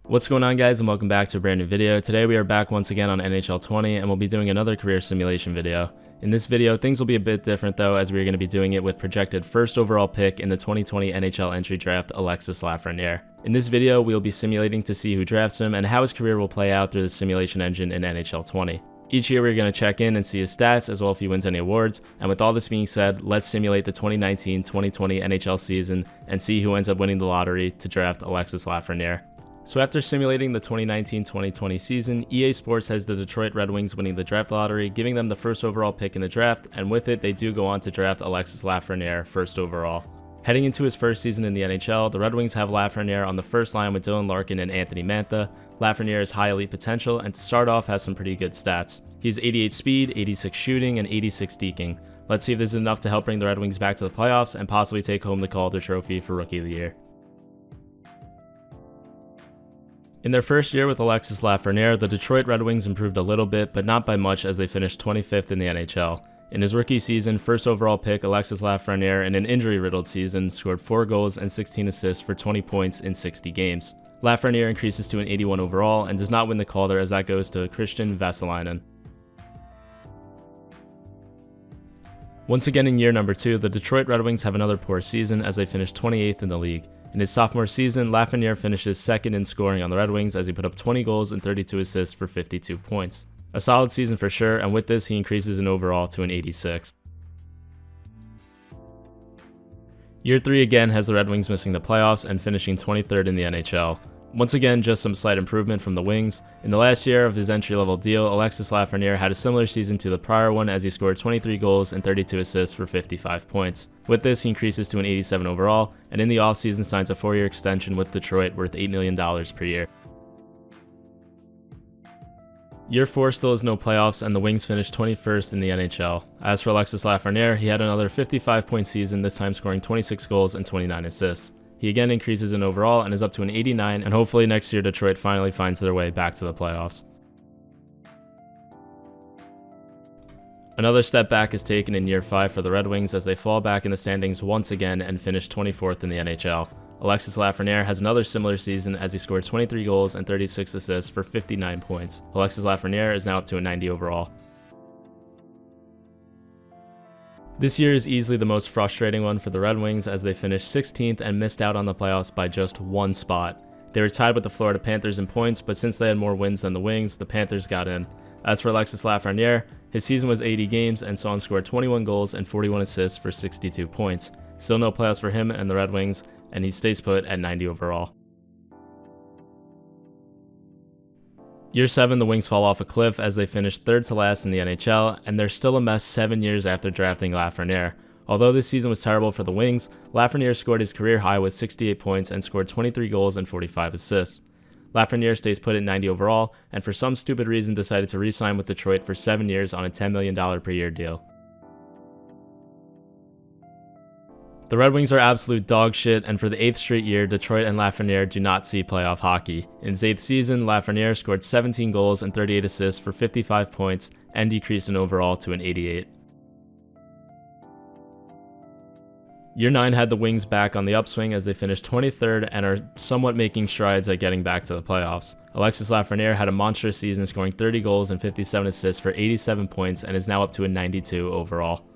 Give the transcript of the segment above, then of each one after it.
What's going on, guys, and welcome back to a brand new video. Today we are back once again on NHL 20 and we'll be doing another career simulation video. In this video, things will be a bit different though, as we are going to be doing it with projected first overall pick in the 2020 NHL entry draft, Alexis Lafrenière. In this video, we will be simulating to see who drafts him and how his career will play out through the simulation engine in NHL 20. Each year we're going to check in and see his stats as well if he wins any awards, and with all this being said, let's simulate the 2019-2020 NHL season and see who ends up winning the lottery to draft Alexis Lafrenière. So after simulating the 2019-2020 season, EA Sports has the Detroit Red Wings winning the draft lottery, giving them the first overall pick in the draft, and with it they do go on to draft Alexis Lafrenière first overall. Heading into his first season in the NHL, the Red Wings have Lafrenière on the first line with Dylan Larkin and Anthony Mantha. Lafrenière has high elite potential and to start off has some pretty good stats. He has 88 speed, 86 shooting, and 86 deking. Let's see if this is enough to help bring the Red Wings back to the playoffs and possibly take home the Calder Trophy for Rookie of the Year. In their first year with Alexis Lafrenière, the Detroit Red Wings improved a little bit, but not by much, as they finished 25th in the NHL. In his rookie season, first overall pick Alexis Lafrenière, in an injury-riddled season, scored 4 goals and 16 assists for 20 points in 60 games. Lafrenière increases to an 81 overall and does not win the Calder, as that goes to Christian Vesalainen. Once again in year number 2, the Detroit Red Wings have another poor season as they finish 28th in the league. In his sophomore season, Lafrenière finishes second in scoring on the Red Wings as he put up 20 goals and 32 assists for 52 points. A solid season for sure, and with this he increases in overall to an 86. Year 3 again has the Red Wings missing the playoffs and finishing 23rd in the NHL. Once again, just some slight improvement from the Wings. In the last year of his entry-level deal, Alexis Lafrenière had a similar season to the prior one as he scored 23 goals and 32 assists for 55 points. With this, he increases to an 87 overall, and in the offseason signs a 4-year extension with Detroit worth $8 million per year. Year 4 still has no playoffs, and the Wings finished 21st in the NHL. As for Alexis Lafrenière, he had another 55-point season, this time scoring 26 goals and 29 assists. He again increases in overall and is up to an 89, and hopefully next year Detroit finally finds their way back to the playoffs. Another step back is taken in year 5 for the Red Wings as they fall back in the standings once again and finish 24th in the NHL. Alexis Lafrenière has another similar season as he scored 23 goals and 36 assists for 59 points. Alexis Lafrenière is now up to a 90 overall. This year is easily the most frustrating one for the Red Wings as they finished 16th and missed out on the playoffs by just 1 spot. They were tied with the Florida Panthers in points, but since they had more wins than the Wings, the Panthers got in. As for Alexis Lafrenière, his season was 80 games and saw him score 21 goals and 41 assists for 62 points. Still no playoffs for him and the Red Wings, and he stays put at 90 overall. Year 7, the Wings fall off a cliff as they finish 3rd to last in the NHL, and they're still a mess 7 years after drafting Lafrenière. Although this season was terrible for the Wings, Lafrenière scored his career high with 68 points and scored 23 goals and 45 assists. Lafrenière stays put at 90 overall, and for some stupid reason decided to re-sign with Detroit for 7 years on a $10 million per year deal. The Red Wings are absolute dog shit, and for the 8th straight year, Detroit and Lafrenière do not see playoff hockey. In his 8th season, Lafrenière scored 17 goals and 38 assists for 55 points and decreased in overall to an 88. Year 9 had the Wings back on the upswing as they finished 23rd and are somewhat making strides at getting back to the playoffs. Alexis Lafrenière had a monstrous season, scoring 30 goals and 57 assists for 87 points and is now up to a 92 overall.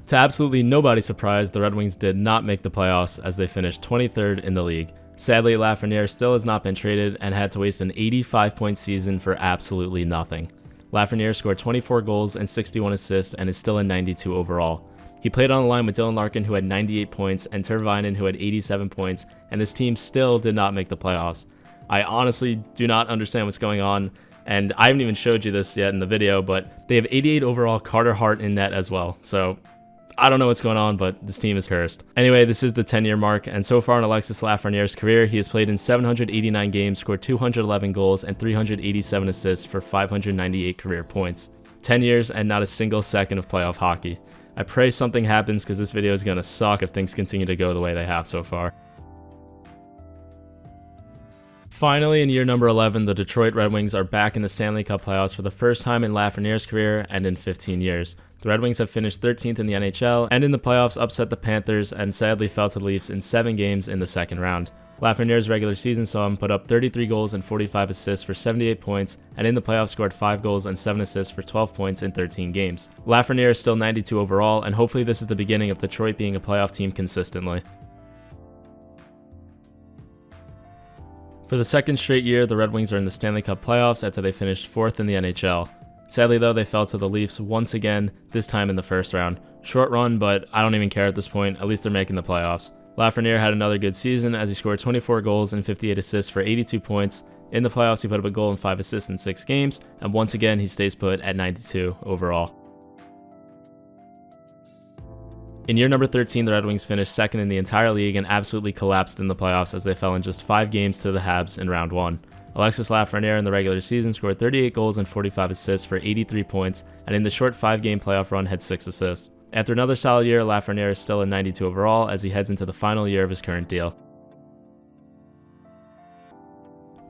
To absolutely nobody's surprise, the Red Wings did not make the playoffs as they finished 23rd in the league. Sadly, Lafrenière still has not been traded and had to waste an 85-point season for absolutely nothing. Lafrenière scored 24 goals and 61 assists and is still a 92 overall. He played on the line with Dylan Larkin, who had 98 points, and Tervainen, who had 87 points, and this team still did not make the playoffs. I honestly do not understand what's going on, and I haven't even showed you this yet in the video, but they have 88 overall Carter Hart in net as well, so I don't know what's going on, but this team is cursed. Anyway, this is the 10-year mark, and so far in Alexis Lafrenière's career, he has played in 789 games, scored 211 goals, and 387 assists for 598 career points. 10 years and not a single second of playoff hockey. I pray something happens because this video is going to suck if things continue to go the way they have so far. Finally, in year number 11, the Detroit Red Wings are back in the Stanley Cup playoffs for the first time in Lafrenière's career and in 15 years. The Red Wings have finished 13th in the NHL, and in the playoffs upset the Panthers and sadly fell to the Leafs in 7 games in the second round. Lafreniere's regular season saw him put up 33 goals and 45 assists for 78 points, and in the playoffs scored 5 goals and 7 assists for 12 points in 13 games. Lafreniere is still 92 overall, and hopefully this is the beginning of Detroit being a playoff team consistently. For the second straight year, the Red Wings are in the Stanley Cup playoffs after they finished 4th in the NHL. Sadly though, they fell to the Leafs once again, this time in the first round. Short run, but I don't even care at this point, at least they're making the playoffs. Lafreniere had another good season as he scored 24 goals and 58 assists for 82 points. In the playoffs, he put up a goal and 5 assists in 6 games, and once again, he stays put at 92 overall. In year number 13, the Red Wings finished second in the entire league and absolutely collapsed in the playoffs as they fell in just 5 games to the Habs in round 1. Alexis Lafrenière in the regular season scored 38 goals and 45 assists for 83 points, and in the short 5-game playoff run had 6 assists. After another solid year, Lafrenière is still at 92 overall as he heads into the final year of his current deal.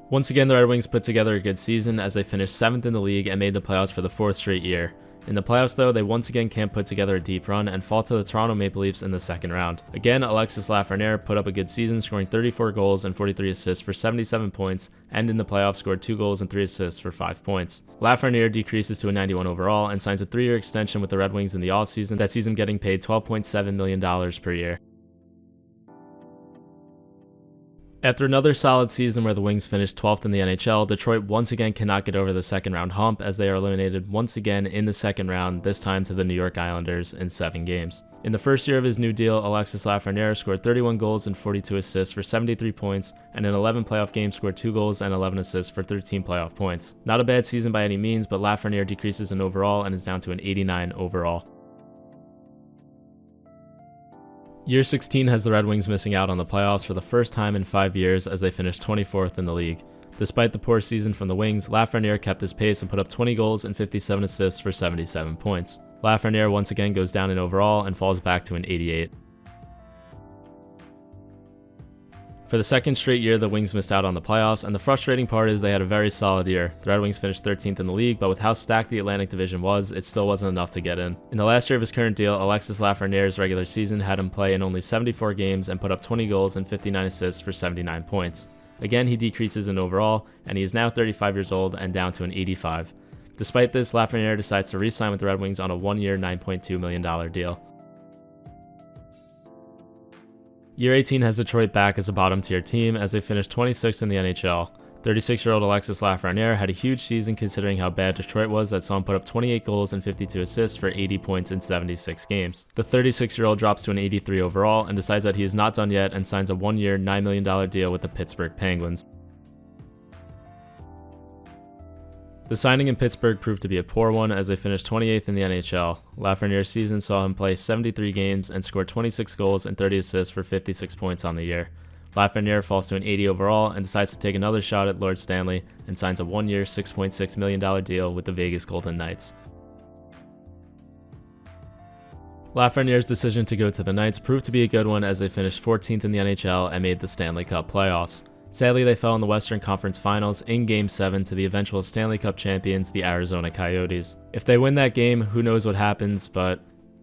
Once again, the Red Wings put together a good season as they finished 7th in the league and made the playoffs for the 4th straight year. In the playoffs though, they once again can't put together a deep run and fall to the Toronto Maple Leafs in the second round. Again, Alexis Lafrenière put up a good season, scoring 34 goals and 43 assists for 77 points, and in the playoffs scored 2 goals and 3 assists for 5 points. Lafrenière decreases to a 91 overall and signs a 3-year extension with the Red Wings in the offseason that sees him getting paid $12.7 million per year. After another solid season where the Wings finished 12th in the NHL, Detroit once again cannot get over the second round hump as they are eliminated once again in the second round, this time to the New York Islanders in 7 games. In the first year of his new deal, Alexis Lafrenière scored 31 goals and 42 assists for 73 points, and in 11 playoff games scored 2 goals and 11 assists for 13 playoff points. Not a bad season by any means, but Lafrenière decreases in overall and is down to an 89 overall. Year 16 has the Red Wings missing out on the playoffs for the first time in 5 years as they finished 24th in the league. Despite the poor season from the Wings, Lafrenière kept his pace and put up 20 goals and 57 assists for 77 points. Lafrenière once again goes down in overall and falls back to an 88. For the second straight year, the Wings missed out on the playoffs, and the frustrating part is they had a very solid year. The Red Wings finished 13th in the league, but with how stacked the Atlantic Division was, it still wasn't enough to get in. In the last year of his current deal, Alexis Lafreniere's regular season had him play in only 74 games and put up 20 goals and 59 assists for 79 points. Again, he decreases in overall, and he is now 35 years old and down to an 85. Despite this, Lafrenière decides to re-sign with the Red Wings on a 1-year, $9.2 million deal. Year 18 has Detroit back as a bottom-tier team as they finished 26th in the NHL. 36-year-old Alexis Lafrenière had a huge season considering how bad Detroit was that saw him put up 28 goals and 52 assists for 80 points in 76 games. The 36-year-old drops to an 83 overall and decides that he is not done yet and signs a 1-year, $9 million deal with the Pittsburgh Penguins. The signing in Pittsburgh proved to be a poor one as they finished 28th in the NHL. Lafreniere's season saw him play 73 games and score 26 goals and 30 assists for 56 points on the year. Lafrenière falls to an 80 overall and decides to take another shot at Lord Stanley and signs a 1-year, $6.6 million deal with the Vegas Golden Knights. Lafreniere's decision to go to the Knights proved to be a good one as they finished 14th in the NHL and made the Stanley Cup playoffs. Sadly, they fell in the Western Conference Finals in Game 7 to the eventual Stanley Cup champions, the Arizona Coyotes. If they win that game, who knows what happens, but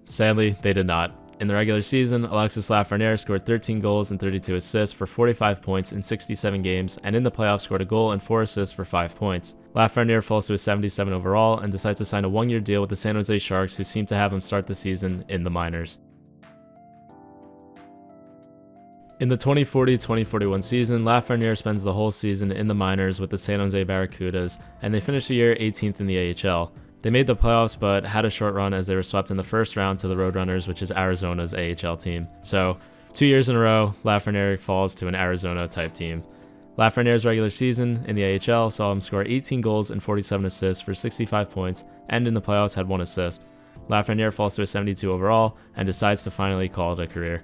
sadly, they did not. In the regular season, Alexis Lafrenière scored 13 goals and 32 assists for 45 points in 67 games, and in the playoffs scored a goal and 4 assists for 5 points. Lafrenière falls to a 77 overall and decides to sign a 1-year deal with the San Jose Sharks, who seem to have him start the season in the minors. In the 2040-2041 season, Lafrenière spends the whole season in the minors with the San Jose Barracudas, and they finished the year 18th in the AHL. They made the playoffs but had a short run as they were swept in the first round to the Roadrunners, which is Arizona's AHL team. So, 2 years in a row, Lafrenière falls to an Arizona-type team. Lafreniere's regular season in the AHL saw him score 18 goals and 47 assists for 65 points, and in the playoffs had 1 assist. Lafrenière falls to a 72 overall and decides to finally call it a career.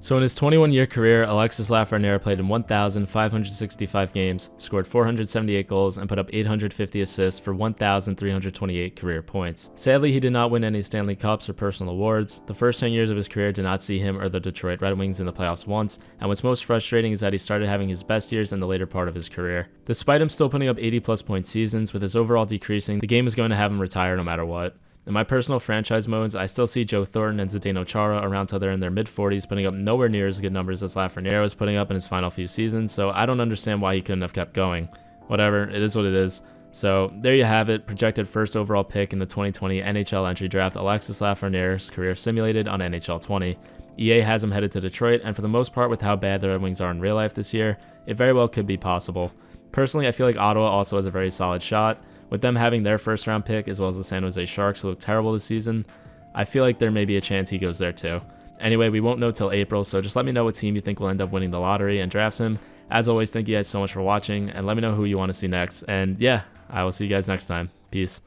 So in his 21-year career, Alexis Lafrenière played in 1,565 games, scored 478 goals, and put up 850 assists for 1,328 career points. Sadly, he did not win any Stanley Cups or personal awards. The first 10 years of his career did not see him or the Detroit Red Wings in the playoffs once, and what's most frustrating is that he started having his best years in the later part of his career. Despite him still putting up 80-plus point seasons, with his overall decreasing, the game is going to have him retire no matter what. In my personal franchise modes, I still see Joe Thornton and Zdeno Chara around till they're in their mid-40s, putting up nowhere near as good numbers as Lafrenière was putting up in his final few seasons, so I don't understand why he couldn't have kept going. Whatever, it is what it is. So there you have it, projected first overall pick in the 2020 NHL entry draft, Alexis Lafreniere's career simulated on NHL 20. EA has him headed to Detroit, and for the most part with how bad the Red Wings are in real life this year, it very well could be possible. Personally, I feel like Ottawa also has a very solid shot. With them having their first round pick as well as the San Jose Sharks who look terrible this season, I feel like there may be a chance he goes there too. Anyway, we won't know till April, so just let me know what team you think will end up winning the lottery and drafts him. As always, thank you guys so much for watching, and let me know who you want to see next. And yeah, I will see you guys next time. Peace.